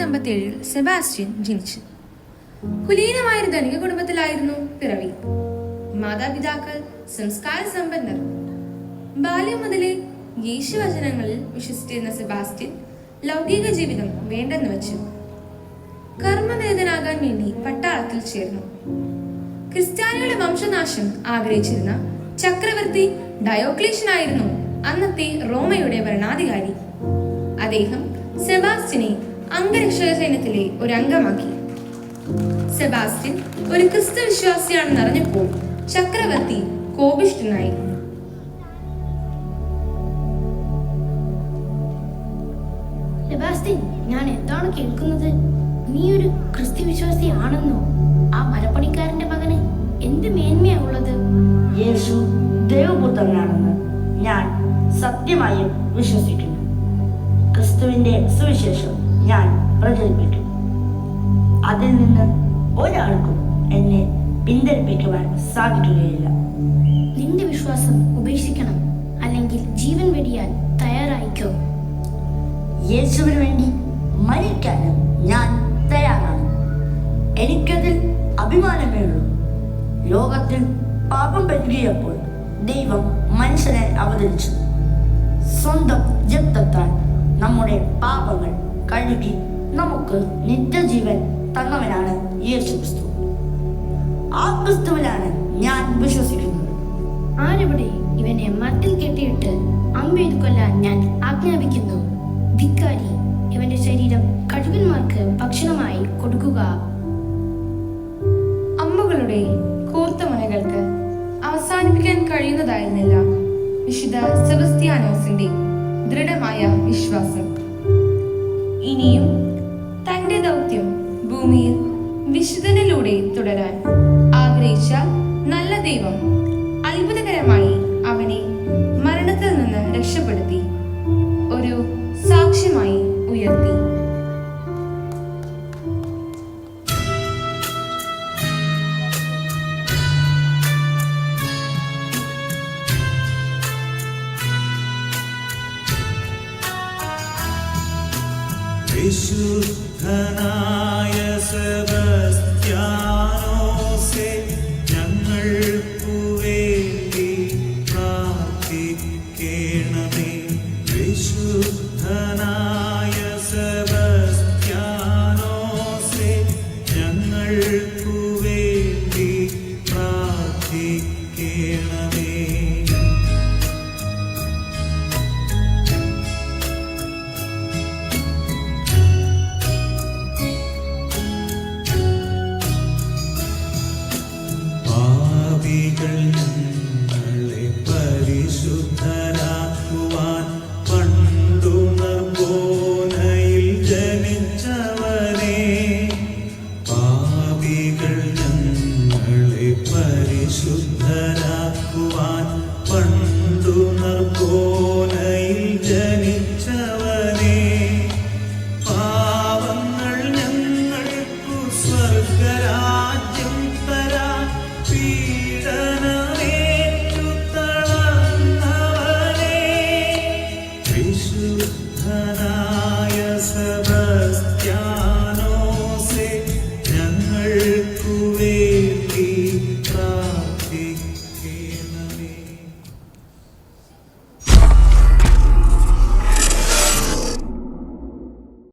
1557 Sebastian ജനിച്ചു. കുലീനമായ ഒരു ധനിക കുടുംബത്തിലായിരുന്നു പിറവി. മാതാപിതാക്കൾ സംസ്കാര സമ്പന്നർ. ബാല്യം മുതലേ യേശുവചനങ്ങളിൽ വിശ്വസിച്ചിരുന്ന സെബാസ്റ്റ്യൻ ലൗകിക ജീവിതം വേണ്ടെന്ന് വെച്ചു. കർമ്മനിരതനാകാൻ വേണ്ടി പട്ടാളത്തിൽ ചേർന്നു. ക്രിസ്ത്യാനികളുടെ വംശനാശം ആഗ്രഹിച്ചിരുന്ന ചക്രവർത്തി ഡയോക്ലീഷ്യനായിരുന്നു അന്നത്തെ റോമയുടെ ഭരണാധികാരി. അദ്ദേഹം സെബാസ്റ്റ്യനെ അംഗരക്ഷക സൈന്യത്തിലെ ഒരു അംഗമാക്കി. സെബാസ്റ്റ്യൻ ഒരു ക്രിസ്തു വിശ്വാസിയാണെന്ന് അറിഞ്ഞപ്പോൾ ചക്രവർത്തി കോപിഷ്ഠനായി. സെബാസ്റ്റ്യൻ, ഞാൻ എന്താണ് കേൾക്കുന്നത്? നീ ഒരു ക്രിസ്തു വിശ്വാസിയാണെന്നോ? ആ മരപ്പണിക്കാരന്റെ മകന് എന്ത് മേന്മയാ ഉള്ളത്? യേശു ദൈവപുത്രനാണെന്ന് ഞാൻ സത്യമായും വിശ്വസിക്കുന്നു. ക്രിസ്തുവിന്റെ സുവിശേഷം ഞാൻ പ്രചരിപ്പിക്കും. അതിൽ നിന്ന് ഒരാൾക്കും എന്നെ പിന്തിരിപ്പിക്കുവാൻ സാധിക്കുകയില്ല. നിന്റെ വിശ്വാസം ഉപേക്ഷിക്കണം, അല്ലെങ്കിൽ ജീവൻ വെടിയാൻ തയ്യാറായിക്കോ. യേശുവിന് വേണ്ടി മരിക്കാനും ഞാൻ തയ്യാറാണ്. എനിക്കതിൽ അഭിമാനമേ ഉള്ളൂ. ലോകത്തിൽ പാപം പെരുകിയപ്പോൾ ദൈവം മനുഷ്യനെ അവതരിച്ചു. സ്വന്തം രക്തത്താൽ നമ്മുടെ പാപങ്ങൾ കഴുകി നമുക്ക് നിത്യജീവൻ തന്നവനാണ് യേശു ക്രിസ്തു. ആ ക്രിസ്തുവിലാണ് ഞാൻ വിശ്വസിക്കുന്നത്. ആരെവിടെ? ഇവനെ മരത്തിൽ കെട്ടിയിട്ട് അമ്പെയ്തു കൊല്ലാൻ ഞാൻ ആജ്ഞാപിക്കുന്നു. ധിക്കാരി, ഇവന്റെ ശരീരം കഴുകന്മാർക്ക് ഭക്ഷണമായി കൊടുക്കുക. അമ്പുകളുടെ കൂർത്ത മുനകൾക്ക് അവസാനിപ്പിക്കാൻ കഴിയുന്നതായിരുന്നില്ല വിശുദ്ധ സെബസ്ത്യാനോസിന്റെ ദൃഢമായ വിശ്വാസം. ഇനിയും തന്റെ ദൗത്യം ഭൂമിയിൽ വിശുദ്ധനിലൂടെ തുടരാൻ ആഗ്രഹിച്ച നല്ല ദൈവം അത്ഭുതകരമായി അവനെ മരണത്തിൽ നിന്ന് രക്ഷപ്പെടുത്തി ഒരു സാക്ഷ്യമായി ഉയർത്തി. വിശുദ്ധനായ സെബസ്ത്യാനോസേ, ഞങ്ങൾ